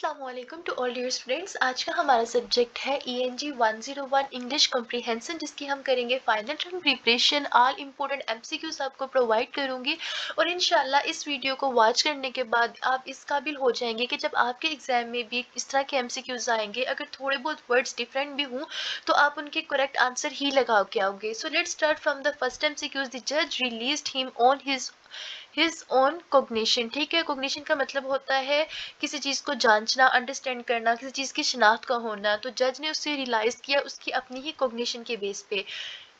अस्सलामुअलैकुम to all dear students. आज का हमारा सब्जेक्ट है ENG 101 इंग्लिश कॉम्प्रिहेंशन, जिसकी हम करेंगे final term preparation. All important MCQs आपको प्रोवाइड करूंगी और इंशाल्लाह इस वीडियो को वॉच करने के बाद आप इस काबिल हो जाएंगे कि जब आपके एग्जाम में भी इस तरह के MCQs आएंगे, अगर थोड़े बहुत वर्ड्स डिफरेंट भी हों तो आप उनके करेक्ट आंसर ही लगा के आओगे। So let's start from the first MCQs। The जज released him on his own cognition. ठीक है, कोग्निशन का मतलब होता है किसी चीज़ को जांचना, अंडरस्टैंड करना, किसी चीज़ की शिनाख्त का होना। तो जज ने उससे रियलाइज़ किया उसकी अपनी ही कोग्निशन के बेस पे।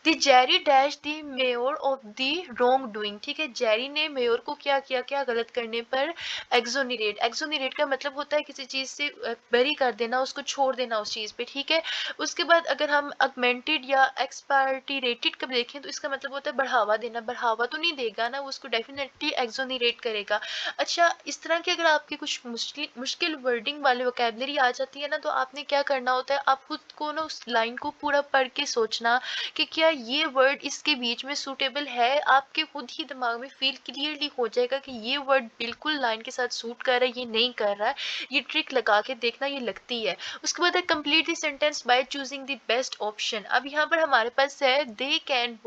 The Jerry dash the mayor of the wrong doing. ठीक है, जेरी ने मेयर को क्या किया, क्या गलत करने पर एक्सोनरेट। एक्सोनरेट का मतलब होता है किसी चीज़ से बरी कर देना, उसको छोड़ देना उस चीज़ पे। ठीक है, उसके बाद अगर हम अगमेंटेड या एक्सपार्टिरेटेड का देखें तो इसका मतलब होता है बढ़ावा देना। बढ़ावा तो नहीं देगा ना, वो उसको डेफिनेटली एक्सोनरेट करेगा। अच्छा, इस तरह की अगर आपकी कुछ मुश्किल वर्डिंग वाली वोकैबलरी आ जाती है ना, तो आपने क्या करना होता है, आप खुद को ना उस लाइन को पूरा पढ़ के सोचना कि क्या ये वर्ड इसके बीच में सूटेबल है। आपके खुद ही दिमाग में फील क्लियरली हो जाएगा कि ये वर्ड बिल्कुल लाइन के साथ सूट कर रहा है, ये नहीं कर रहा है। ये ट्रिक लगा के देखना, ये लगती है। उसके बाद है complete the sentence by choosing the best option. अब यहाँ पर हमारे पास है they can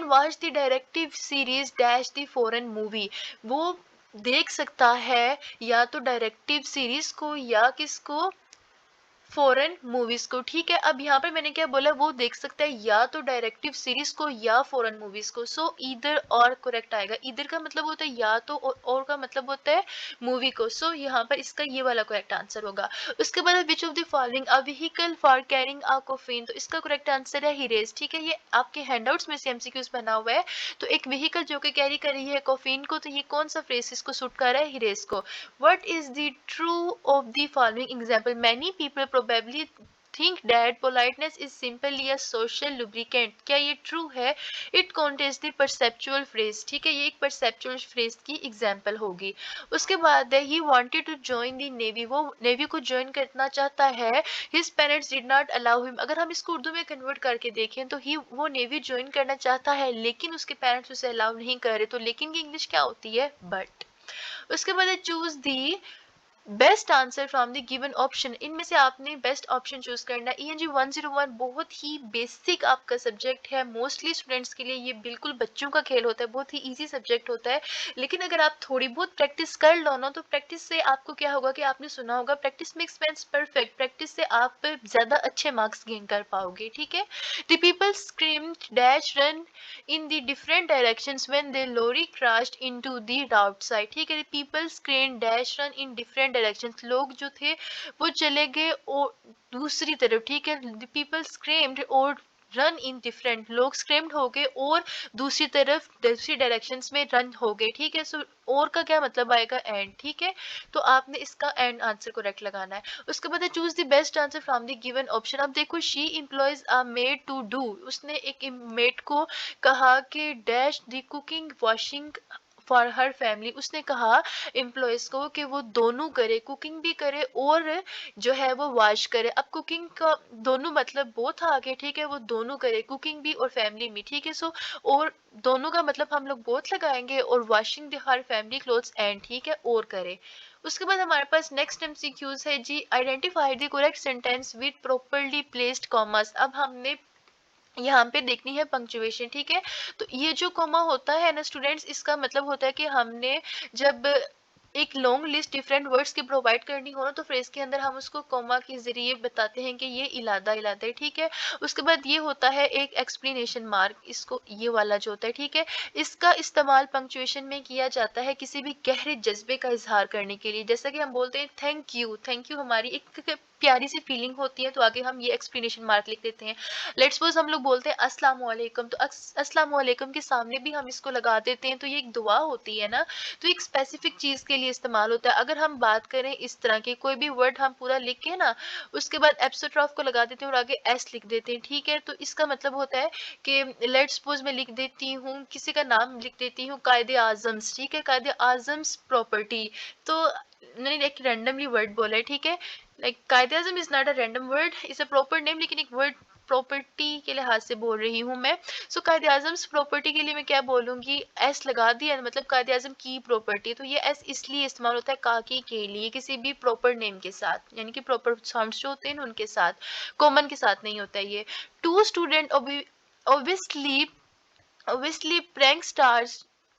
watch the directive series dash the foreign movie. वो देख सकता है या तो डायरेक्टिव सीरीज को या किसको, फॉरेन मूवीज को। ठीक है, अब यहाँ पर मैंने क्या बोला, वो देख सकता है या तो डायरेक्टिव सीरीज को या फॉरेन मूवीज को। सो ईदर और करेक्ट आएगा। ईदर का मतलब होता है या तो, और का मतलब होता है मूवी को। सो यहाँ पर इसका ये वाला करेक्ट आंसर होगा। उसके बाद which of the following a vehicle for carrying a coffin. तो इसका करेक्ट आंसर है हिरेज। ठीक है, ये आपके हैंडआउट्स में से MCQs बना हुआ है। तो एक व्हीकल जो कि कैरी कर रही है कोफीन को, तो ये कौन सा फ्रेज इसको सूट कर रहा है, हिरेज को। What is the true of the following example? Many people probably think that politeness is simply a social lubricant. क्या ये ट्रू है? It contains the perceptual phrase. ठीक है, ये एक perceptual phrase की example होगी। उसके बाद है he wanted to join the navy. वो नेवी को ज्वाइन करना चाहता है। His parents did not allow him. अगर हम इसको उर्दू में कन्वर्ट करके देखें तो वो नेवी ज्वाइन करना चाहता है लेकिन उसके पेरेंट्स उसे अलाउ नहीं कर रहे। तो लेकिन की इंग्लिश क्या होती है, बट। उसके बाद है choose the best answer from the given option. इनमें से आपने बेस्ट ऑप्शन चूज करना है। ENG 101 बहुत ही बेसिक आपका सब्जेक्ट है। मोस्टली स्टूडेंट्स के लिए ये बिल्कुल बच्चों का खेल होता है, बहुत ही इजी सब्जेक्ट होता है। लेकिन अगर आप थोड़ी बहुत प्रैक्टिस कर लो ना, तो प्रैक्टिस से आपको क्या होगा कि आपने सुना होगा practice makes man perfect. Practice से आप ज्यादा अच्छे मार्क्स गेन कर पाओगे। ठीक है, the people screamed dash run in the different directions when the lorry crashed into the roadside। ठीक है, people screamed dash run in different directions। लोग जो थे वो चले गए और दूसरी तरफ। ठीक है, the people screamed और रन इन डिफरेंट, लोग स्क्रेम्ड हो गए और दूसरी तरफ दूसरी डायरेक्शंस में रन हो गए। ठीक है, सो और का क्या मतलब आएगा, एंड। ठीक है, तो आपने इसका एंड आंसर करेक्ट लगाना है। उसके बाद choose the best answer from the given option. अब देखो, she employs a maid to do. उसने एक मेड को कहा कि dash the cooking washing for her family. उसने कहा एम्प्लॉयज को कि वो दोनों करे, कुकिंग भी करे और जो है वो वॉश करे। अब कुकिंग का दोनों मतलब बोथ आगे। ठीक है, वो दोनों करे, कुकिंग भी और फैमिली भी। ठीक है, सो और दोनों का मतलब हम लोग बोथ लगाएंगे और washing the her family clothes and. ठीक है, और करे। उसके बाद हमारे पास नेक्स्ट MCQs है जी, identify the correct sentence with properly placed commas. अब हमने यहाँ पे देखनी है पंक्चुएशन। ठीक है, तो ये जो कॉमा होता है ना स्टूडेंट्स, इसका मतलब होता है कि हमने जब एक लॉन्ग लिस्ट डिफरेंट वर्ड्स की प्रोवाइड करनी हो ना, तो फ्रेज के अंदर हम उसको कॉमा के जरिए बताते हैं कि ये इलादा इलादा है। ठीक है, उसके बाद ये होता है एक एक्सप्लेनेशन मार्क, इसको ये वाला जो होता है। ठीक है, इसका इस्तेमाल पंक्चुएशन में किया जाता है किसी भी गहरे जज्बे का इजहार करने के लिए। जैसा कि हम बोलते हैं थैंक यू, थैंक यू हमारी एक प्यारी सी फीलिंग होती है, तो आगे हम ये एक्सप्लेनेशन मार्क लिख देते हैं। लेट्स सपोज हम लोग बोलते हैं अस्सलाम वालेकुम, तो अस्सलाम वालेकुम के सामने भी हम इसको लगा देते हैं। तो ये एक दुआ होती है ना, तो एक स्पेसिफिक चीज के लिए इस्तेमाल होता है। अगर हम बात करें इस तरह के कोई भी वर्ड हम पूरा लिख के ना, उसके बाद एप्सिस्ट्रॉफ को लगा देते हैं और आगे एस लिख देते हैं। ठीक है, तो इसका मतलब होता है कि लेट्स सपोज मैं लिख देती हूँ, किसी का नाम लिख देती हूँ कायदे आजम्स। ठीक है, कायदे आजम्स प्रॉपर्टी। तो मैंने एक रैंडमली वर्ड बोला है। ठीक है, like Quaid-e Azam is not a random word, is a proper name, लेकिन एक वर्ड प्रॉपर्टी के लिहाज से बोल रही हूँ मैं। सो कायदे आजम प्रॉपर्टी के लिए मैं क्या बोलूँगी, एस लगा दिया, मतलब कायदे आजम की प्रॉपर्टी, तो ये एस इसलिए इस्तेमाल होता है काकी के लिए, किसी भी प्रॉपर नेम के साथ, यानी कि प्रॉपर साउंड्स जो होते हैं उनके साथ, कॉमन के साथ नहीं होता है ये। To student obviously obviously prank stars,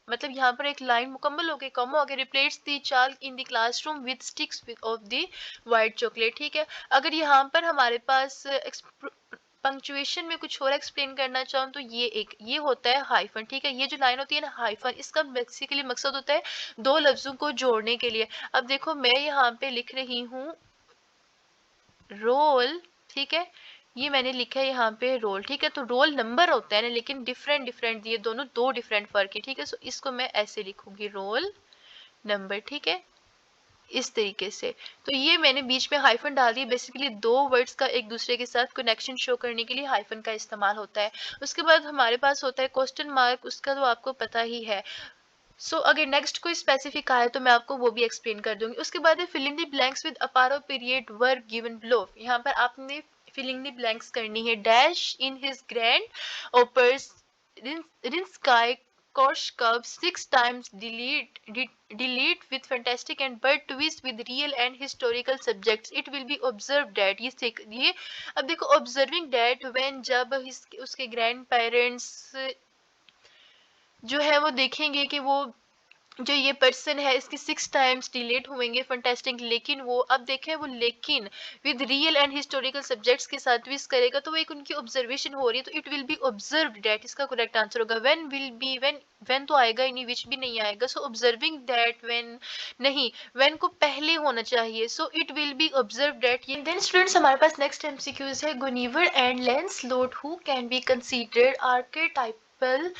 मतलब यहाँ पर एक लाइन मुकम्मल हो गई, कम हो गया, replace the child in the classroom with sticks of the white chocolate. ठीक है, अगर यहाँ पर हमारे पास पंक्चुएशन में कुछ और एक्सप्लेन करना चाहूँ तो ये होता है हाइफन। ठीक है, ये जो लाइन होती है ना हाइफन, इसका बेसिकली मकसद होता है दो लफ्जों को जोड़ने के लिए। अब देखो मैं यहाँ पे लिख रही हूँ रोल, ठीक है, ये मैंने लिखा है यहाँ पे रोल। ठीक है, तो रोल नंबर होता है ना, लेकिन डिफरेंट डिफरेंट ये दोनों दो डिफरेंट फर्क है। ठीक है, सो इसको मैं ऐसे लिखूंगी रोल नंबर। ठीक है, इस तरीके से। तो ये मैंने बीच में हाइफन डाल दी, बेसिकली दो वर्ड्स का एक दूसरे के साथ कनेक्शन शो करने के लिए हाइफन का इस्तेमाल होता है। उसके बाद हमारे पास होता है क्वेश्चन मार्क, उसका तो आपको पता ही है। अगर नेक्स्ट कोई स्पेसिफिक आए तो मैं आपको वो भी एक्सप्लेन कर दूंगी। उसके बाद है filling the blanks with appropriate verb given below. यहाँ पर आपने फिलिंग द ब्लैंक्स करनी है। Dash in his grand opus Rimsky Korshkov 6 times delete with fantastic and but twist with real and historical subjects. It will be observed that ये अब देखो observing that when जब उसके ग्रैंड पेरेंट्स जो है वो देखेंगे कि वो जो ये पर्सन है इसके 6 टाइम्स डिलीट होंगे फंटेस्टिक, लेकिन वो अब देखें वो लेकिन with real and historical subjects के साथ विज करेगा, तो वो एक उनकी ऑब्जर्वेशन हो रही है, तो it will be observe that, इसका करेक्ट आंसर होगा। व्हेन विल बी, व्हेन तो आएगा ही नहीं, विच भी नहीं आएगा, सो ऑब्जर्विंग दैट व्हेन नहीं, व्हेन को पहले होना चाहिए, so it will be observe that. Then students हमारे पास नेक्स्ट एमसीक्यूज है Guinevere and Lancelot who can be considered archetypal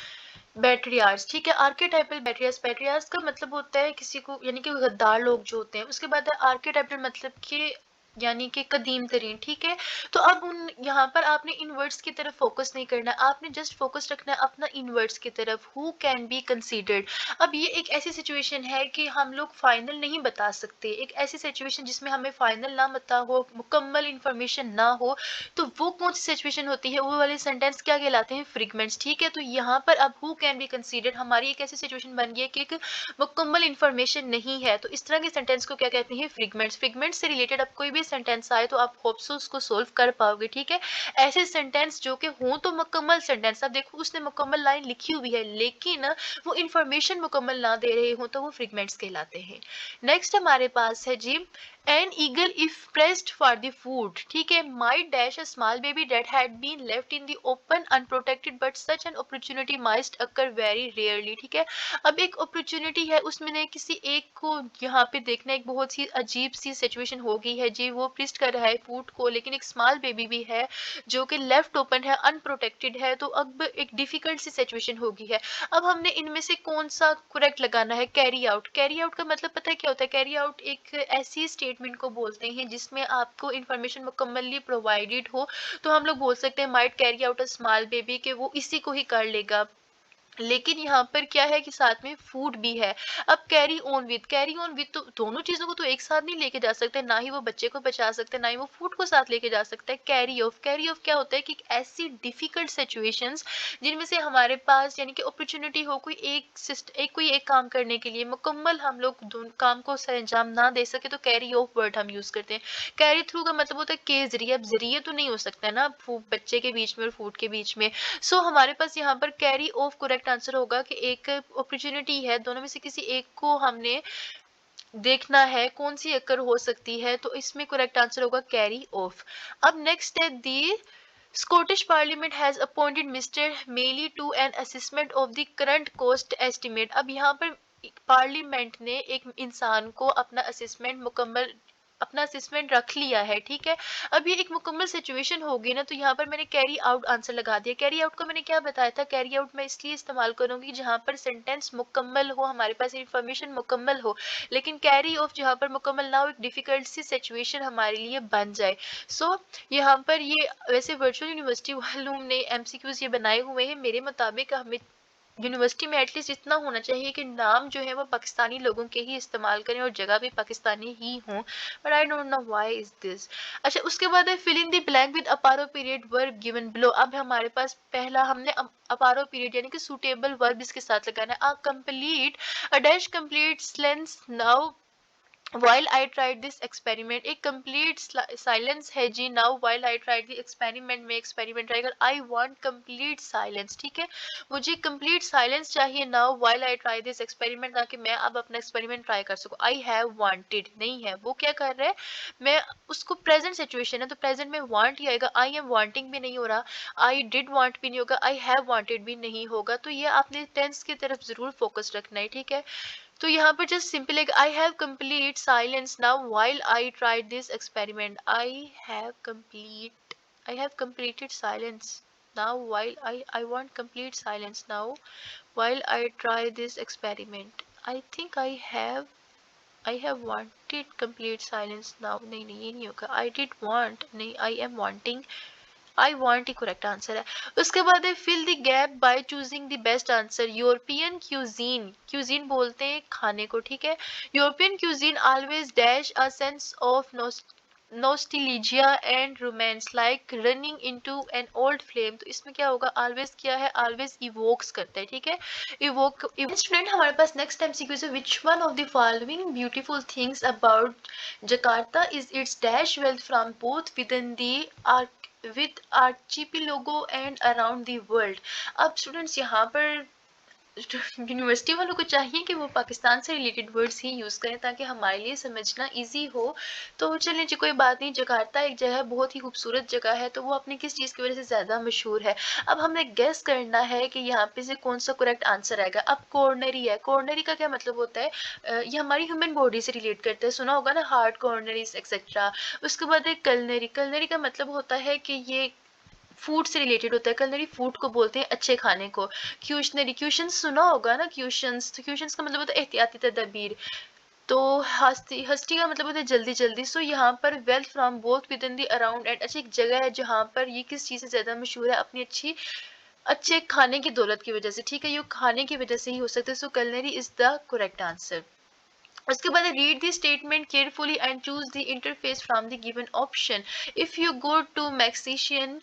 betrayers. ठीक है, आर्केटाइपल बैटरियार्स, बैटरियार्स का मतलब होता है किसी को, यानी कि गद्दार लोग जो होते हैं। उसके बाद है आर्केटाइपल मतलब कि यानी कि कदीम तरीन। ठीक है, तो अब उन यहाँ पर आपने इन वर्ड्स की तरफ फोकस नहीं करना, आपने जस्ट फोकस रखना है अपना इन वर्ड्स की तरफ। हु कैन बी कंसीडर्ड, अब ये एक ऐसी सिचुएशन है कि हम लोग फाइनल नहीं बता सकते, एक ऐसी सिचुएशन जिसमें हमें फाइनल ना पता हो, मुकम्मल इंफॉर्मेशन ना हो, तो वो कौन सी सिचुएशन होती है, वो वाले सेंटेंस क्या कहलाते हैं, फ्रिगमेंट्स। ठीक है, तो यहाँ पर अब हु कैन बी कंसीडर्ड हमारी एक ऐसी सिचुएशन बन गई है कि एक मुकम्मल इंफॉर्मेशन नहीं है, तो इस तरह के सेंटेंस को क्या कहते हैं, फ्रिगमेंट्स। फ्रिगमेंट्स से रिलेटेड अब कोई भी सेंटेंस आए तो आप होप सो उसको सोल्व कर पाओगे। ठीक है, ऐसे सेंटेंस जो कि हों तो मुकम्मल सेंटेंस, अब देखो उसने मुकम्मल लाइन लिखी हुई है लेकिन वो इंफॉर्मेशन मुकम्मल ना दे रहे हो तो वो फ्रिगमेंट्स कहलाते हैं। नेक्स्ट हमारे पास है जी an eagle if pressed for the food, ठीक है, might dash a small baby that had been left in the open unprotected but such an opportunity might occur very rarely। ठीक है, अब एक अपॉर्चुनिटी है उसमें ने किसी एक को यहाँ पे देखना, एक बहुत ही अजीब सी सिचुएशन हो गई है जी, वो प्रिस्ट कर रहा है फूड को लेकिन एक स्मॉल बेबी भी है जो कि लेफ्ट ओपन है, अनप्रोटेक्टेड है, तो अब एक डिफिकल्ट सी सिचुएशन हो गई है। अब हमने इनमें से कौन सा करेक्ट लगाना है, कैरी आउट। कैरी आउट का मतलब पता है क्या होता है, कैरी आउट एक ऐसी स्टेटमेंट को बोलते हैं जिसमें आपको इंफॉर्मेशन मुकम्मली प्रोवाइडेड हो, तो हम लोग बोल सकते हैं might carry out a small baby, के वो इसी को ही कर लेगा, लेकिन यहाँ पर क्या है कि साथ में फूड भी है। अब कैरी ऑन विद तो दोनों चीजों को तो एक साथ नहीं लेके जा सकते, ना ही वो बच्चे को बचा सकते ना ही वो फूड को साथ लेके जा सकता है। कैरी ऑफ क्या होता है कि ऐसी डिफिकल्ट सिचुएशंस जिनमें से हमारे पास यानी कि अपॉर्चुनिटी हो कोई एक काम करने के लिए, मुकम्मल हम लोग काम को सर अंजाम ना दे सके, तो कैरी ऑफ वर्ड हम यूज करते हैं। कैरी थ्रू का मतलब होता है के जरिए, अब जरिए तो नहीं हो सकता ना बच्चे के बीच में और फूड के बीच में। हमारे पास यहाँ पर कैरी ऑफ करेक्ट आंसर होगा कि एक अपॉर्चुनिटी है, दोनों में से किसी एक को हमने देखना है कौन सी अकर हो सकती है, तो इसमें करेक्ट आंसर होगा कैरी ऑफ। अब नेक्स्ट है दी Scottish Parliament has appointed Mr. Mailey to an assessment of the current cost estimate। अब यहाँ पर पार्लियामेंट ने एक इंसान को अपना असेसमेंट रख लिया है। ठीक है, अब ये एक मुकम्मल सिचुएशन होगी ना, तो यहाँ पर मैंने कैरी आउट आंसर लगा दिया। कैरी आउट का मैंने क्या बताया था, कैरी आउट मैं इसलिए इस्तेमाल करूंगी जहाँ पर सेंटेंस मुकम्मल हो, हमारे पास इंफॉर्मेशन मुकम्मल हो, लेकिन कैरी ऑफ जहाँ पर मुकम्मल ना हो, एक डिफिकल्ट सी सिचुएशन हमारे लिए बन जाए। यहाँ पर ये वैसे वर्चुअल यूनिवर्सिटी वालों ने एमसीक्यूज ये बनाए हुए हैं, मेरे मुताबिक हमें यूनिवर्सिटी में एटलीस्ट इतना होना चाहिए कि नाम जो है वो पाकिस्तानी लोगों के ही इस्तेमाल करें और जगह भी पाकिस्तानी ही हों, but I don't know why is this. अच्छा, उसके बाद है fill in the blank with appropriate verb given below. अब हमारे पास पहला हमने अपारो पीरियड यानी कि सुटेबल वर्ब इसके साथ लगाना है। A complete, a dash complete sentence now while I tried this experiment। एक complete silence है जी। now while I tried the experiment में experiment ट्राई कर। I want complete silence, ठीक है, मुझे complete silence चाहिए now while I try this experiment, ताकि मैं अब अपना experiment ट्राई कर सकूं। I have wanted नहीं है, वो क्या कर रहे हैं, मैं उसको present situation है तो present में want ही आएगा। I am wanting भी नहीं हो रहा, I did want भी नहीं होगा, I have wanted भी नहीं होगा। तो ये आपने tense की तरफ जरूर फोकस रखना है, ठीक है। तो यहाँ पर जस्ट सिंपल है I have complete silence now while I tried this experiment. I have completed silence now while I want complete silence now while I try this experiment. I have wanted complete silence now, नहीं नहीं ये नहीं होगा। I did want नहीं, I am wanting, I want ही correct answer है। उसके बाद है fill the gap by choosing the best answer. European cuisine, cuisine बोलते हैं खाने को, ठीक है। European cuisine always dash a sense of nostalgia and romance like running into an old flame. तो इसमें क्या होगा, ऑलवेज क्या है, ऑलवेज इवोक्स करता है, ठीक है, इवोक। स्टूडेंट हमारे पास नेक्स्ट एमसीक्यू है, which one of the following beautiful things about Jakarta is it's dash wealth from both with in the with archipelago and around the world। अब स्टूडेंट्स यहाँ पर यूनिवर्सिटी वालों को चाहिए कि वो पाकिस्तान से रिलेटेड वर्ड्स ही यूज़ करें ताकि हमारे लिए समझना इजी हो। तो चलें जी, कोई बात नहीं। जकार्ता एक जगह बहुत ही खूबसूरत जगह है, तो वो अपनी किस चीज़ की वजह से ज़्यादा मशहूर है। अब हमें गेस करना है कि यहाँ पे से कौन सा करेक्ट आंसर आएगा। अब कॉर्नरी है, कॉर्नरी का क्या मतलब होता है, ये हमारी ह्यूमन बॉडी से रिलेट करते हैं, सुना होगा ना, हार्ट कॉर्नरीज एक्सेट्रा। उसके बाद एक कलनरी, कलनरी का मतलब होता है कि ये फूड से रिलेटेड होता है। कलनरी फूड को बोलते हैं अच्छे खाने को। क्यूशनरी, क्यूशन सुना होगा ना, क्यूशंस, तो क्यूशंस का मतलब होता है एहतियाती तदबीर। तो हस्ती, हस्ती का मतलब होता है जल्दी जल्दी। सो यहाँ पर wealth from both with in the around and, अच्छी एक जगह है जहाँ पर ये किस चीज़ से ज़्यादा मशहूर है, अपनी अच्छे खाने की दौलत की वजह से, ठीक है, ये खाने की वजह से ही हो सकता है। So culinary is the correct answer. उसके बाद read the statement carefully and choose the interface from the given option. If you go to Mexican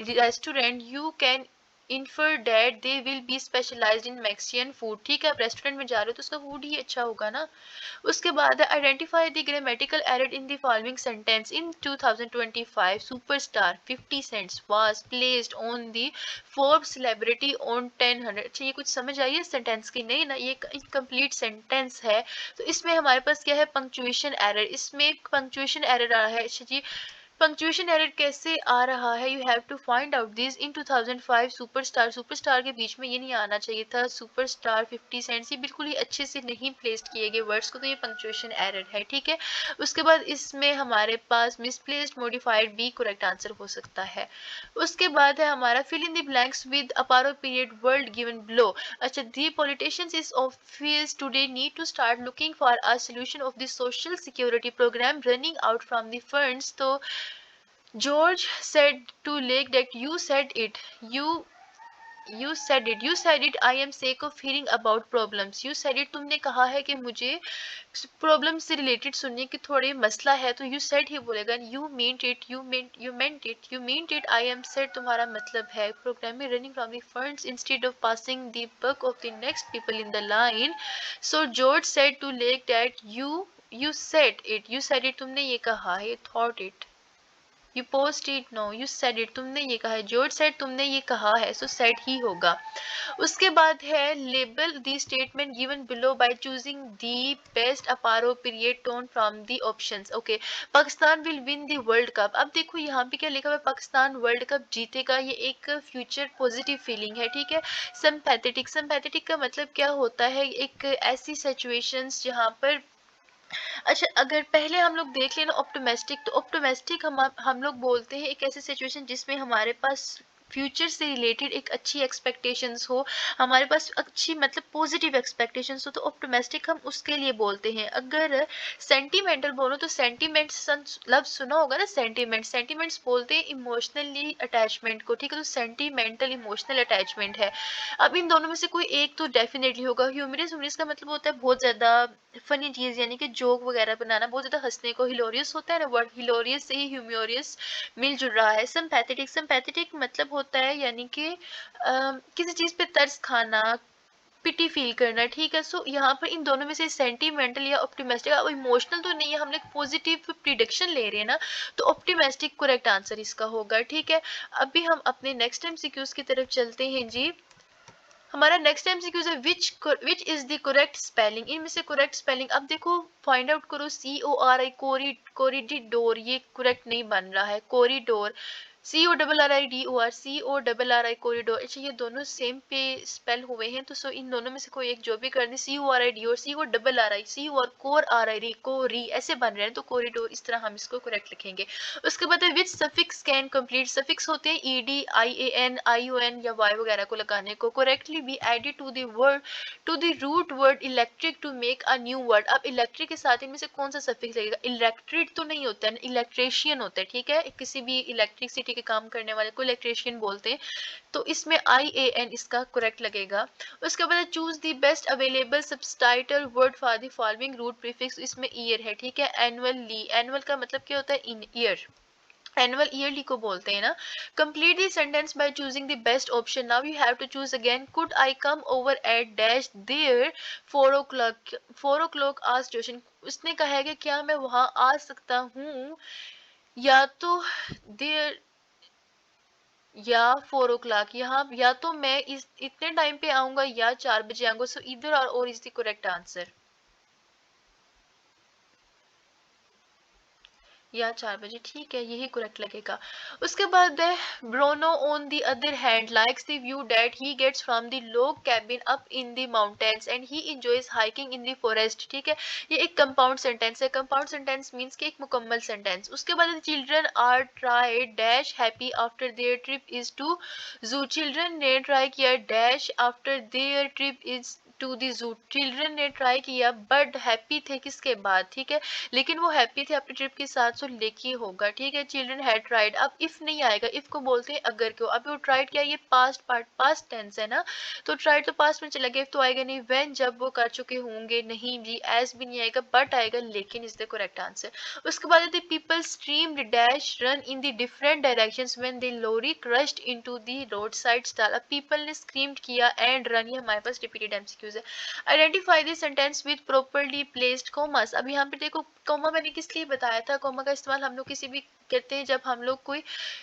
restaurant you can infer that they will be specialized in Mexican food. ठीक है, आप restaurant में जा रहे हो तो उसका फूड ही अच्छा होगा ना। उसके बाद identify the grammatical error in the following sentence. In 2025 superstar 50 cents was placed on the Forbes celebrity on 10 100। अच्छा, ये कुछ समझ आई है सेंटेंस की? नहीं ना, ये इनकम्प्लीट सेंटेंस है। तो इसमें हमारे पास क्या है, पंक्चुएशन एरर। इसमें पंक्चुएशन एरर आ रहा है। अच्छा जी, पंक्चुएशन एरर कैसे आ रहा है, you have to find out this. In 2005 superstar, superstar के बीच में ये नहीं आना चाहिए था, सुपरस्टार 50 सेंट्स, ये बिल्कुल ही अच्छे से नहीं प्लेस्ड किए गए वर्ड्स को, तो ये पंक्चुएशन एरर है, ठीक है। उसके बाद इसमें हमारे पास मिसप्लेस्ड मॉडिफाइड भी करेक्ट आंसर हो सकता है। उसके बाद है हमारा fill in the blanks with appropriate word given below. अच्छा, the politicians is office today need to start looking for a solution of the social security program running out from the funds. तो George said to Lake that you said it, I am sick of hearing about problems। You said it, तुमने कहा है कि मुझे problem से related सुनने की थोड़ी मसला है, तो you said ही बोलेगा। you meant it, you meant it, I am said तुम्हारा मतलब है प्रोग्राम में running from the funds instead of passing the buck of the next people in the line। So George said to Lake that you said it, तुमने ये कहा है, thought it, you post it, no you said it, तुमने ये कहा है। George said, तुमने ये कहा है, सो सेड ही होगा। उसके बाद है label the statement given below by choosing the best Aparo period tone from the options. Okay, Pakistan will win the world cup. अब देखो यहाँ पे क्या लिखा हुआ है, पाकिस्तान वर्ल्ड कप जीतेगा, ये एक फ्यूचर पॉजिटिव फीलिंग है, ठीक है। सिंपैथेटिक, सिंपैथेटिक का मतलब क्या होता है, एक ऐसी सिचुएशंस जहाँ पर, अच्छा अगर पहले हम लोग देख लें ना ऑप्टिमिस्टिक, तो ऑप्टिमिस्टिक हम लोग बोलते हैं एक ऐसी सिचुएशन जिसमें हमारे पास फ्यूचर से रिलेटेड एक अच्छी एक्सपेक्टेशंस हो, हमारे पास अच्छी मतलब पॉजिटिव एक्सपेक्टेशंस हो, तो ऑप्टिमिस्टिक हम उसके लिए बोलते हैं। अगर सेंटिमेंटल बोलो तो सेंटिमेंट लफ्ज सुना होगा ना, सेंटिमेंट, सेंटिमेंट्स बोलते हैं इमोशनली अटैचमेंट को, ठीक है, तो सेंटिमेंटल इमोशनल अटैचमेंट है। अब इन दोनों में से कोई एक तो डेफिनेटली होगा। ह्यूमरस, ह्यूमरस का मतलब होता है बहुत ज्यादा फनी चीज, यानी कि जोक वगैरह बनाना, बहुत ज्यादा हंसने को। हिलोरियस होता है ना वर्ड, हिलोरियस से ही ह्यूमोरियस मिल जुल रहा है। सिंपैथेटिक, सिंपैथेटिक मतलब होता है यानी कि किसी चीज पे तरस खाना, पिटी फील करना, ठीक है। सो यहाँ पर इन दोनों में से सेंटिमेंटल या ऑप्टिमिस्टिक, अब इमोशनल तो नहीं है, हम लोग पॉजिटिव प्रिडिक्शन ले रहे हैं ना, तो ऑप्टिमिस्टिक करेक्ट आंसर इसका होगा, ठीक है। अभी हम अपने नेक्स्ट एमसीक्यूज की तरफ चलते हैं जी। हमारा नेक्स्ट एमसीक्यूज है which is the correct spelling, इनमें से करेक्ट स्पेलिंग। अब देखो फाइंड आउट करो, CORI, कोरिडोर, ये करेक्ट नहीं बन रहा है, कोरिडोर, CORRIDOR, CORRI कोरिडोर। अच्छा, ये दोनों सेम पे स्पेल हुए हैं, तो सो इन दोनों में से कोई एक जो भी कर दे, CORID और CORRI, C और कोर RI, कोरी, ऐसे बन रहे हैं, तो कोरिडोर, इस तरह हम इसको करेक्ट लिखेंगे। उसके बाद है विच सफिक्स कैन कंप्लीट, सफिक्स होते हैं ED, IAN, ION या Y वगैरह को लगाने को, correctly be added to the word, to the root word electric to make a new word. अब इलेक्ट्रिक के साथ इनमें से कौन सा सफिक्स लगेगा, इलेक्ट्रिक तो नहीं होता है, इलेक्ट्रिशियन होता है, ठीक है, किसी भी इलेक्ट्रिसिटी के काम करने वाले को इलेक्ट्रिशियन बोलते हैं, तो इसमें IAN इसका करेक्ट लगेगा। उसके बाद choose the best available subtitle word for the following root prefix, इसमें ईयर है, ठीक है, एनुअली, एनुअल का मतलब क्या होता है, इन ईयर, एनुअल ईयरली को बोलते हैं ना। Complete the sentence by choosing the best option, now you have to choose again. Could I come over at dash there 4 o'clock, 4 o'clock आज ट्यूशन, उसने कहा है कि क्या मैं वहां आ सकता हूँ, या तो देयर या 4 o'clock, यहाँ या तो मैं इस इतने टाइम पे आऊंगा या 4 बजे आऊंगा, सो इधर और इज द करेक्ट आंसर, या 4 बजे, ठीक है, यही करेक्ट लगेगा। उसके बाद है Bruno on the other hand likes the view that he gets from the log cabin up in the mountains and he enjoys hiking in the forest, ठीक है, ये एक कंपाउंड सेंटेंस है। कंपाउंड सेंटेंस मींस कि एक मुकम्मल sentence. उसके बाद children are try dash happy after their trip is to zoo, children ने ट्राई किया dash after their trip is to the zoo, children ने ट्राई किया बट हैप्पी थे किसके बाद, ठीक है, लेकिन वो हैप्पी थे अपनी ट्रिप के साथ, सो लेके होगा, ठीक है। चिल्ड्रन हैड ट्राइड, अब इफ नहीं आएगा, इफ को बोलते हैं अगर को, अब वो ट्राइड क्या, ये पास्ट पार्ट, पास्ट टेंस है ना, तो ट्राइड तो पास्ट में चला गया, इफ तो आएगा नहीं, व्हेन जब वो कर चुके होंगे, नहीं जी, एज भी नहीं आएगा, बट आएगा, लेकिन इज द करेक्ट आंसर। उसके बाद the people streamed dash run in the different directions when the lorry crashed into the roadside stall, अब पीपल ने स्क्रीम्ड किया एंड रन, ये हमारे पास रिपीटेड एमसीक्यूज है। Identify the sentence with properly placed commas, अब यहाँ पे देखो कॉमा मैंने किस लिए बताया था, कॉमा का इस्तेमाल हम लोग किसी भी करते हैं जब हम लोग कोई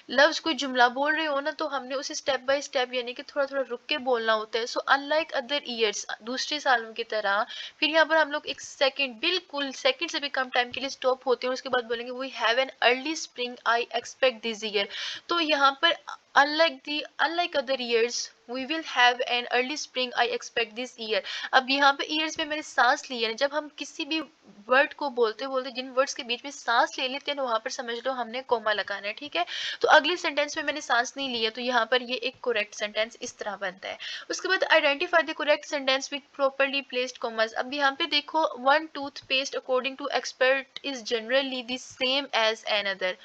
लफ्ज कोई जुमला बोल रहे हो ना, तो हमने उसे स्टेप बाय स्टेप यानी कि थोड़ा थोड़ा रुक के बोलना होता है। सो अनलाइक अदर ईयर्स, दूसरे सालों की तरह, फिर यहाँ पर हम लोग एक सेकंड, बिल्कुल सेकंड से भी कम टाइम के लिए स्टॉप होते हैं, उसके बाद बोलेंगे we have an early spring I expect this year, तो यहाँ पर unlike other years we will have an early spring I expect this year। अब यहाँ पे ईयर्स में मैंने सांस ली है, जब हम किसी भी वर्ड को बोलते बोलते जिन वर्ड्स के बीच में सांस ले लेते हैं ना, वहां पर समझ लो हमने कोमा लगाना है, ठीक है। तो अगले सेंटेंस में मैंने सांस नहीं ली है, तो यहाँ पर ये एक करेक्ट सेंटेंस इस तरह बनता है। उसके बाद identify the correct sentence with properly placed commas, अब यहाँ पे देखो one toothpaste according to expert is generally the same as another,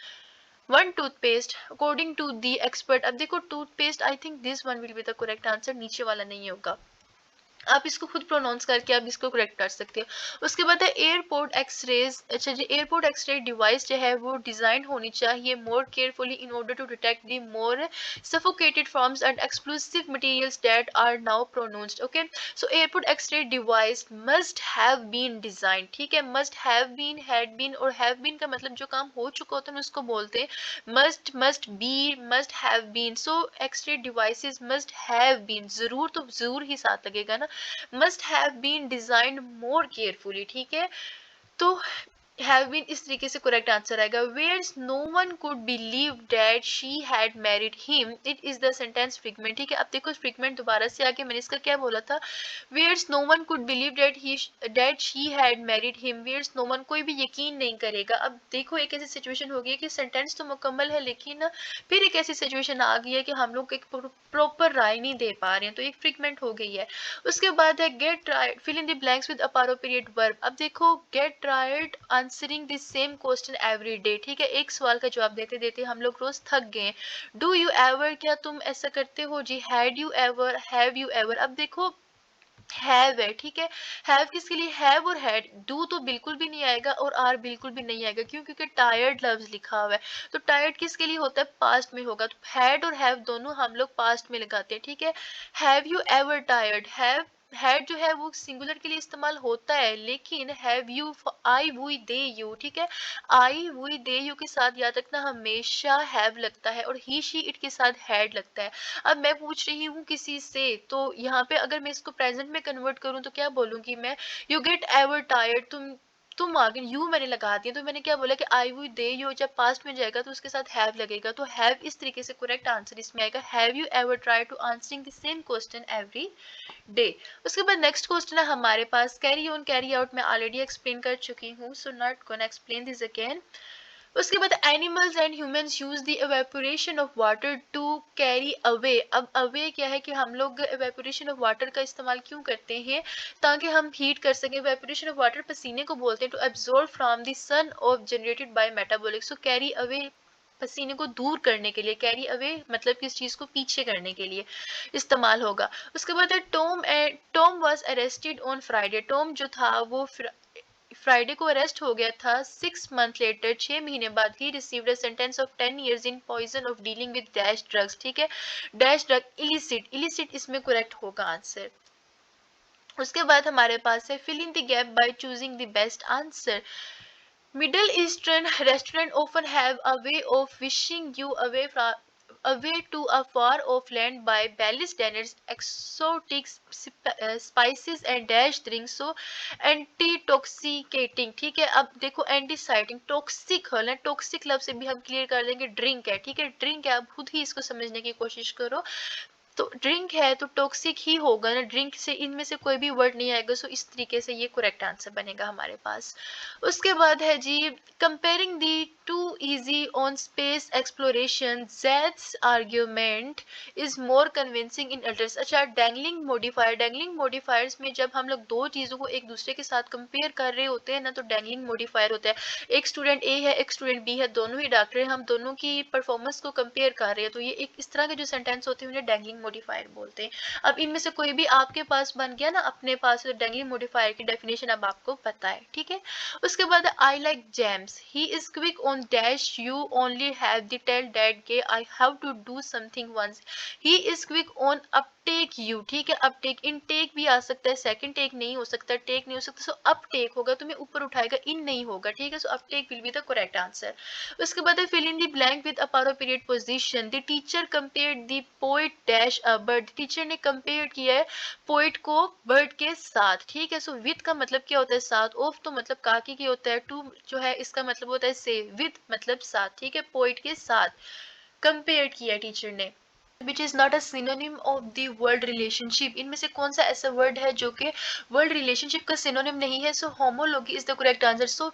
one toothpaste according to the expert, अब देखो toothpaste, I think this one will be the correct answer, नीचे वाला नहीं होगा, आप इसको खुद प्रोनाउंस करके आप इसको करेक्ट कर सकते हो। उसके बाद है एयरपोर्ट एक्सरेज, अच्छा जी, एयरपोर्ट एक्सरे डिवाइस जो है वो डिजाइन होनी चाहिए more carefully in order to detect the more suffocated forms and explosive materials that are now pronounced, okay. So airport x-ray device must have been design, ठीक है, must have been, had been, और have been का मतलब जो काम हो चुका होता है उसको बोलते हैं must, must be, must have been. So x-ray devices must have been, जरूर तो जरूर ही साथ लगेगा ना, must have been designed more carefully, ठीक है। तो हैव बीन इस तरीके से करेक्ट आंसर आएगा। Whereas no one could believe that she had married him it is the sentence fragment. ठीक है, अब देखो फ्रिगमेंट दोबारा से आके मैंने इसका क्या बोला था, there's no one could believe that she had married him, there's no one कोई भी यकीन नहीं करेगा। अब देखो एक ऐसी सिचुएशन हो गई है कि सेंटेंस तो मुकम्मल है लेकिन फिर एक ऐसी सिचुएशन आ गई है कि हम लोग एक प्रॉपर राय नहीं दे पा रहे हैं, तो एक फ्रिगमेंट हो गई है। उसके बाद है get tired fill in the blanks with appropriate verb. अब देखो get tired answering the same question every day. ठीक है, एक सवाल का जवाब देते देते हम लोग रोज थक गए। डू यू एवर, क्या तुम ऐसा करते हो जी। Had you ever, have you ever. अब देखो हैव है, ठीक है, हैव किसके लिए, हैव और हैड। डू तो बिल्कुल भी नहीं आएगा और आर बिल्कुल भी नहीं आएगा, क्यों, क्योंकि टायर्ड लफ्ज लिखा हुआ है। तो टायर्ड किसके लिए होता है, पास्ट में होगा, तो हैड और हैव दोनों हम लोग पास्ट में लगाते हैं। ठीक है, have you ever tired, have had जो है वो सिंगुलर के लिए इस्तेमाल होता है, लेकिन have you, I we they you, ठीक है, आई वी दे यू के साथ याद रखना हमेशा हैव लगता है और ही शी इट के साथ हैड लगता है। अब मैं पूछ रही हूँ किसी से, तो यहाँ पे अगर मैं इसको प्रेजेंट में कन्वर्ट करूँ तो क्या बोलूँगी मैं, यू गेट एवर टायर्ड, तुम आगे यू मैंने लगा दिया, तो मैंने क्या बोला कि आई वुड दे यू, जब पास्ट में जाएगा तो उसके साथ हैव लगेगा, तो हैव इस तरीके से करेक्ट आंसर इसमें आएगा। Have you ever try to answering the same question every day. उसके बाद नेक्स्ट क्वेश्चन है हमारे पास, कैरी ऑन कैरी आउट मैं ऑलरेडी एक्सप्लेन कर चुकी हूँ, so not gonna explain this again. उसके बाद animals and humans use the evaporation of water to carry away. अब अवे क्या है कि हम लोग एवेपोरेशन ऑफ वाटर का इस्तेमाल क्यों करते हैं, ताकि हम हीट कर सकें। एवेपोरेशन ऑफ वाटर पसीने को बोलते हैं, to absorb from the sun of generated by metabolic. So carry away पसीने को दूर करने के लिए, कैरी अवे मतलब किस चीज को पीछे करने के लिए इस्तेमाल होगा। उसके बाद है Tom was arrested on Friday. Tom जो था वो फ्राइडे को अरेस्ट हो गया था। 6 मंथ लेटर, 6 महीने बाद ही received a sentence of 10 years in prison of dealing with dash drugs. ठीक है, डैश ड्रग इलिसिट, इलिसिट इसमें करेक्ट होगा आंसर। उसके बाद हमारे पास है फिल इन द gap by choosing the best आंसर। Middle Eastern restaurants often have a way of wishing you away to a far off land by balanced dinners, exotic spices and dash drinks, so intoxicating। ठीक है, अब देखो एंटीसाइटिंग, toxic है ना, toxic लफ्ज से भी हम क्लियर कर देंगे ड्रिंक है। ठीक है, ड्रिंक है, अब खुद ही इसको समझने की कोशिश करो। तो ड्रिंक है तो टॉक्सिक ही होगा ना, ड्रिंक से इनमें से कोई भी वर्ड नहीं आएगा, सो इस तरीके से ये करेक्ट आंसर बनेगा हमारे पास। उसके बाद है जी, comparing the two essays on space exploration, that's argument is more convincing in alters. अच्छा, डैंगलिंग मॉडिफायर्स में जब हम लोग दो चीजों को एक दूसरे के साथ कंपेयर कर रहे होते हैं ना, तो डैंगलिंग मॉडिफायर होता है। एक स्टूडेंट ए है, एक स्टूडेंट बी है, दोनों ही डॉक्टर हैं, हम दोनों की परफॉर्मेंस को कंपेयर कर रहे हैं, तो ये एक इस तरह के जो सेंटेंस होते हैं उन्हें डैंगलिंग मॉडिफायर बोलते हैं। अब इनमें से कोई भी आपके पास बन गया ना अपने पास, तो डैंगलिंग मॉडिफायर की डेफिनेशन अब आपको पता है। ठीक है, उसके बाद I like James, he is quick on dash, you only have the tell that के I have to do something once. He is quick on uptake you, ठीक है, अपटेक, इनटेक भी आ सकता है, सेकंड टेक नहीं हो सकता, टेक नहीं हो सकता, सो अपटेक होगा, तुम्हें ऊपर उठाएगा, इन नहीं होगा। ठीक है, so uptake will be the correct answer. उसके बाद है fill in the blank with a appropriate position. The teacher compared the poet dash a bird. Teacher ने कंपेयर किया है पोएट को बर्ड के साथ। ठीक है, सो विद का मतलब क्या होता है, साथ, ऑफ तो मतलब काकी की होता है, टू जो है इसका मतलब होता है से, विद मतलब साथ। ठीक है, पोएट के साथ कंपेयर किया टीचर ने। Which is not a synonym of the world relationship. इनमें से कौन सा ऐसा वर्ड है जो कि वर्ल्ड रिलेशनशिप का सिनोनिम नहीं है, so homology is the correct answer. So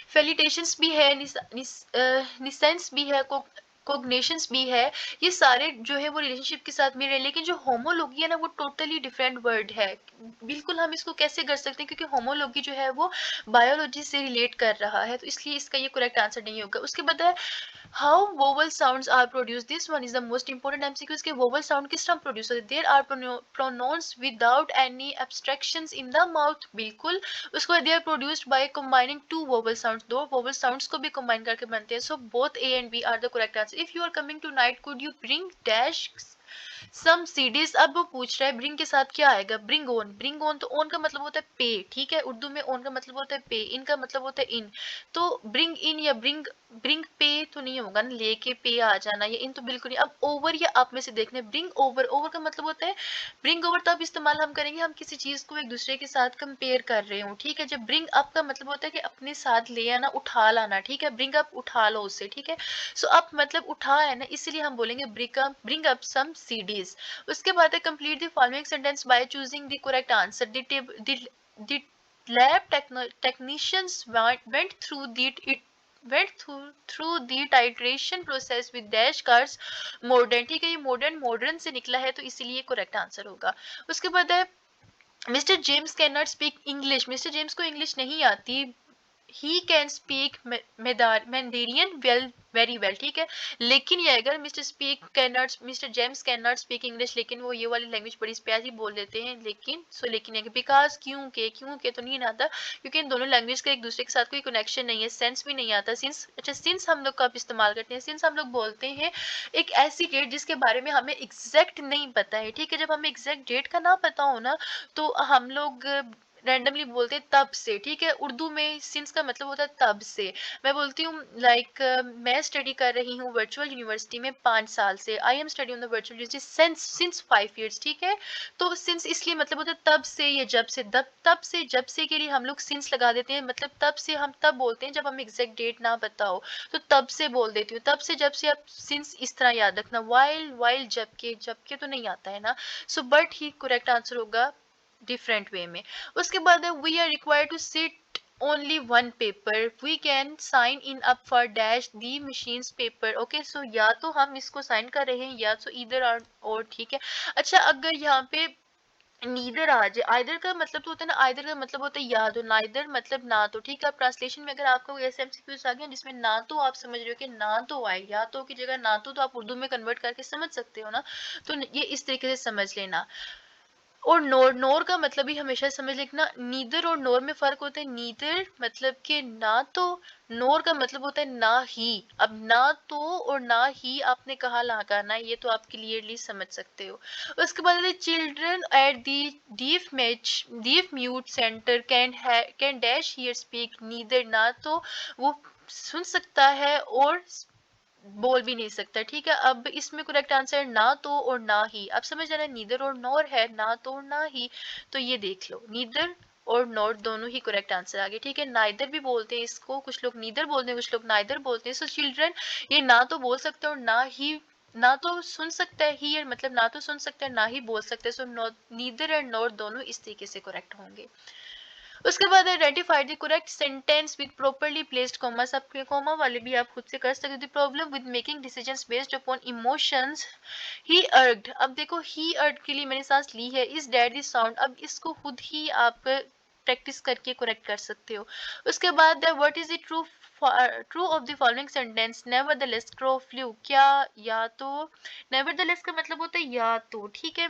felicitations भी है, निसेंस भी है, कोग्नेशंस भी है, ये सारे जो है वो रिलेशनशिप के साथ मिल रहे हैं, लेकिन जो होमोलॉगी है ना वो टोटली डिफरेंट वर्ड है। बिल्कुल हम इसको कैसे कर सकते हैं, क्योंकि होमोलॉगी जो है वो बायोलॉजी से रिलेट कर रहा है, तो इसलिए इसका ये करेक्ट आंसर नहीं होगा। उसके बाद है how vowel sounds are produce, this one is the most important MCQ. इसके वोवल साउंड किस तरह प्रोड्यूस होते हैं, there are pronounced without any obstructions in the mouth, बिल्कुल। उसके बाद they are produced by combining two vowel sounds, दो vowel sounds को भी कंबाइन करके बनते हैं, so both A and B are the correct answer. If you are coming tonight could you bring dash some CDs. अब वो पूछ रहा है ब्रिंग के साथ क्या आएगा, ब्रिंग ऑन। ब्रिंग ऑन, तो ऑन का मतलब होता है पे, ठीक है, उर्दू में ऑन का मतलब होता है पे, इन का मतलब होता है इन। तो ब्रिंग इन या ब्रिंग ब्रिंग पे तो नहीं होगा ना, लेके पे आ जाना, या इन तो बिल्कुल नहीं। अब ओवर या अप में से देखने, ब्रिंग ओवर, ओवर का मतलब होता है, ब्रिंग ओवर तब इस्तेमाल हम करेंगे हम किसी चीज को एक दूसरे के साथ कंपेयर कर रहे हो, ठीक है। जब ब्रिंग अप का मतलब होता है कि अपने साथ ले आना, उठा लाना, ठीक है, ब्रिंग अप उठा लो उससे, ठीक है। सो अप मतलब उठा है ना, इसलिए हम बोलेंगे ब्रिंग अप सम सीडीज। उसके बाद है complete the following sentence by choosing the correct answer. The lab technicians went through the titration process with dash cars modern, ठीक है, ये मॉडर्न से निकला है तो इसीलिए करेक्ट आंसर होगा। उसके बाद है mister James can not speak English. Mister James को इंग्लिश नहीं आती। He can speak mandarin well, very well, ठीक है। लेकिन ये अगर mister James can not speak English, लेकिन वो ये वाली लैंग्वेज बड़ी प्यारी बोल देते हैं, लेकिन लेकिन है बिकॉज क्यों के तो नहीं आता, क्योंकि इन दोनों लैंग्वेज का एक दूसरे के साथ कोई कनेक्शन नहीं है, सेंस भी नहीं आता। सिंस, अच्छा सिंस हम लोग कब इस्तेमाल करते हैं, सिंस हम लोग बोलते हैं एक ऐसी डेट जिसके बारे में हमें एग्जैक्ट नहीं पता है, ठीक है। जब हमें एग्जैक्ट डेट का ना पता हो ना, तो हम लोग रैंडमली बोलते हैं तब से, ठीक है। उर्दू में सिंस का मतलब होता है तब से। मैं बोलती हूँ लाइक मैं स्टडी कर रही हूँ वर्चुअल यूनिवर्सिटी में 5 साल से। I am study on the virtual university since 5 years, ठीक है। तो सिंस इसलिए मतलब होता है तब से या जब से, तब से जब से के लिए हम लोग सिंस लगा देते हैं, मतलब तब से हम तब बोलते हैं जब हमें एग्जैक्ट डेट ना पता हो, तो तब से बोल देती हूँ, तब से जब से। आप सिंस इस तरह याद रखना, वाइल जबकि तो नहीं आता है ना। सो बट ही करेक्ट आंसर होगा डिफरेंट वे में। उसके बाद है we are required to sit only one paper, we can sign in up for dash the machines paper. Okay, so या तो हम इसको साइन कर रहे हैं या तो इधर और, ठीक है। अच्छा, अगर यहाँ पे नीदर आ जाए, आइदर का मतलब तो होता है ना, आइदर का मतलब होता है या तो, नाइदर मतलब ना तो, ठीक है। आप ट्रांसलेशन में अगर आपको ऐसे एमसीक्यूज आ गया जिसमें ना तो आप समझ रहे हो कि ना तो आए, या तो की जगह ना तो आप उर्दू में कन्वर्ट करके समझ सकते हो ना, तो ये इस तरीके से समझ लेना। और नोर, नोर का मतलब भी हमेशा समझ लिखना, नीदर और नोर में फर्क होता है। नीदर मतलब कि ना तो, नोर का मतलब होता है ना ही। अब ना तो और ना ही आपने कहा लगाना, ये तो आप क्लियरली समझ सकते हो। उसके बाद children at the deaf mute centre can dash here speak neither, ना तो वो सुन सकता है और बोल भी नहीं सकता, ठीक है। अब इसमें करेक्ट आंसर ना तो और ना ही। आप समझ रहे हैं, नीदर और नोर है, ना तो और ना ही, तो ये देख लो, नीदर और नोर दोनों ही करेक्ट आंसर आ गए, ठीक है। नाइदर भी बोलते हैं इसको, कुछ लोग नीदर बोलते हैं, कुछ लोग नाइदर बोलते हैं। सो चिल्ड्रन, ये ना तो बोल सकते हैं और ना ही, ना तो सुन सकता है ही मतलब ना तो सुन सकते हैं ना ही बोल सकते हैं। सो नीदर एंड नोर दोनों इस तरीके से करेक्ट होंगे। उसके बाद identify the correct sentence with properly placed commas. आपके कॉमा वाले भी आप खुद से कर सकते हो। The problem with making decisions based upon emotions, he argued. अब देखो ही अर्ग्ड के लिए मैंने सांस ली है, इज डैट द साउंड। अब इसको खुद ही आप प्रैक्टिस करके करेक्ट कर सकते हो। उसके बाद what is the true of the following sentence, nevertheless crow flew. क्या, या तो, नेवरदलेस का मतलब होता है या तो, ठीक है,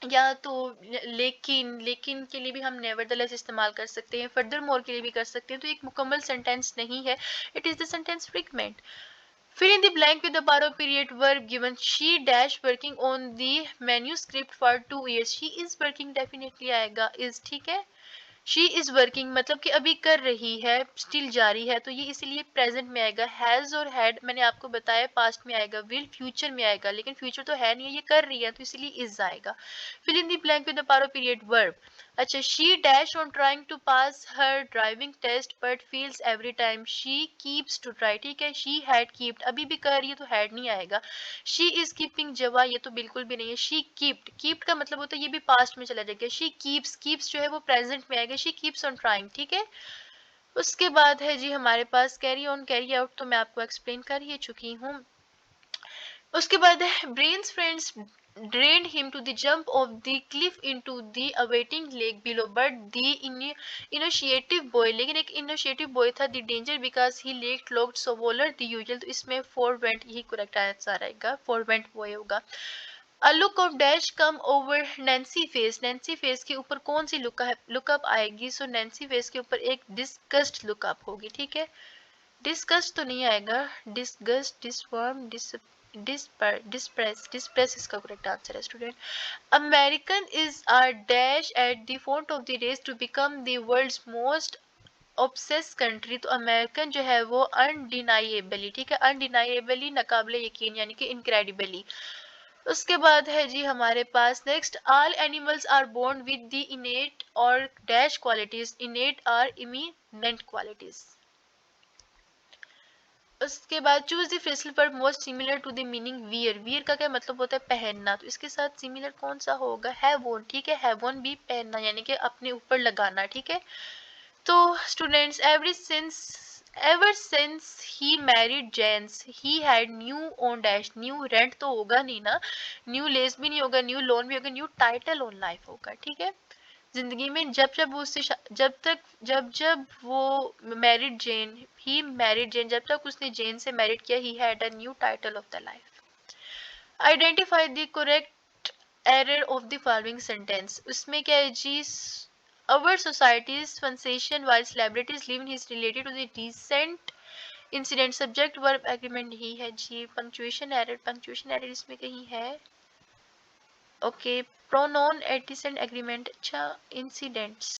या तो लेकिन के लिए भी हम नेवरदलेस इस्तेमाल कर सकते हैं, फर्दर मोर के लिए भी कर सकते हैं। तो एक मुकम्मल सेंटेंस नहीं है, it is the sentence fragment. Fill in the blank with the appropriate verb given, she dash working on the manuscript for 2 years। She is working definitely आएगा इज, ठीक है। शी इज वर्किंग मतलब कि अभी कर रही है, still जारी है, तो ये इसीलिए प्रेजेंट में आएगा। हैज और हैड मैंने आपको बताया पास्ट में आएगा, विल फ्यूचर में आएगा, लेकिन फ्यूचर तो है नहीं है, ये कर रही है, तो इसीलिए इज आएगा। Fill in the blank with the appropriate verb. अच्छा, she dash on trying to pass her driving test but fails every time, she keeps to try, ठीक है। शी हैड कीप्ड, अभी भी कर रही है तो हैड नहीं आएगा। शी इज कीपिंग जवा, ये तो बिल्कुल भी नहीं है। शी कीप्ड का मतलब होता है ये भी पास्ट में चला जाएगा। शी कीप्स जो है वो प्रेजेंट में आएगा, शी कीप्स ऑन ट्राइंग, ठीक है। उसके बाद है जी हमारे पास कैरी ऑन कैरी आउट, तो मैं आपको एक्सप्लेन कर ही चुकी हूँ। उसके बाद है brains friends drained him to the jump of the cliff into the awaiting lake below, but the initiative boy, लेकिन एक initiative boy था, the danger because he lacked looked so volar the usual, तो इसमें forwent ही correct answer आएगा, forwent boy होगा। A look of dash come over Nancy face, Nancy face के ऊपर कौन सी लुकअप आएगी, सो Nancy face के ऊपर एक disgust लुकअप होगी, ठीक है। डिस्कस तो नहीं आएगा, डिस्गस्ट, डिसवर्म, डिस्प्रेस इसका करेक्ट आंसर है student. American is a dash at the front of the race to become the world's most obese country. तो अमेरिकन जो है वो अनडिनाइएबली, ठीक है, अनडिनाइएबली नाकाबिले यकीन यानी कि इनक्रेडिबली। उसके बाद है जी हमारे पास next, all animals are born with the innate और dash qualities, innate are imminent qualities. उसके बाद choose the phrasal verb most similar to the meaning wear. Wear का क्या मतलब होता है पहनना, तो इसके साथ सिमिलर कौन सा होगा, हैव ऑन, ठीक है, हैव ऑन भी पहनना यानी कि अपने ऊपर लगाना, ठीक है। तो students ever since he married Jens he had new own dash, new rent तो होगा नहीं ना, न्यू लेस भी नहीं होगा, न्यू लोन भी होगा, न्यू टाइटल ऑन लाइफ होगा, ठीक है। जिंदगी में जब जब वो उससे जब जब वो मैरिड जेन, ही मैरिड जेन, जब तक उसने जेन से मैरिड किया, he had a new title of the life. Identify the correct error of the following sentence. उसमें क्या है जी, our society's sensation while celebrities live in is related to the recent incident। Subject verb agreement ही है जी। Punctuation error इसमें कहीं है, okay. Pronoun addition agreement, अच्छा इंसिडेंट्स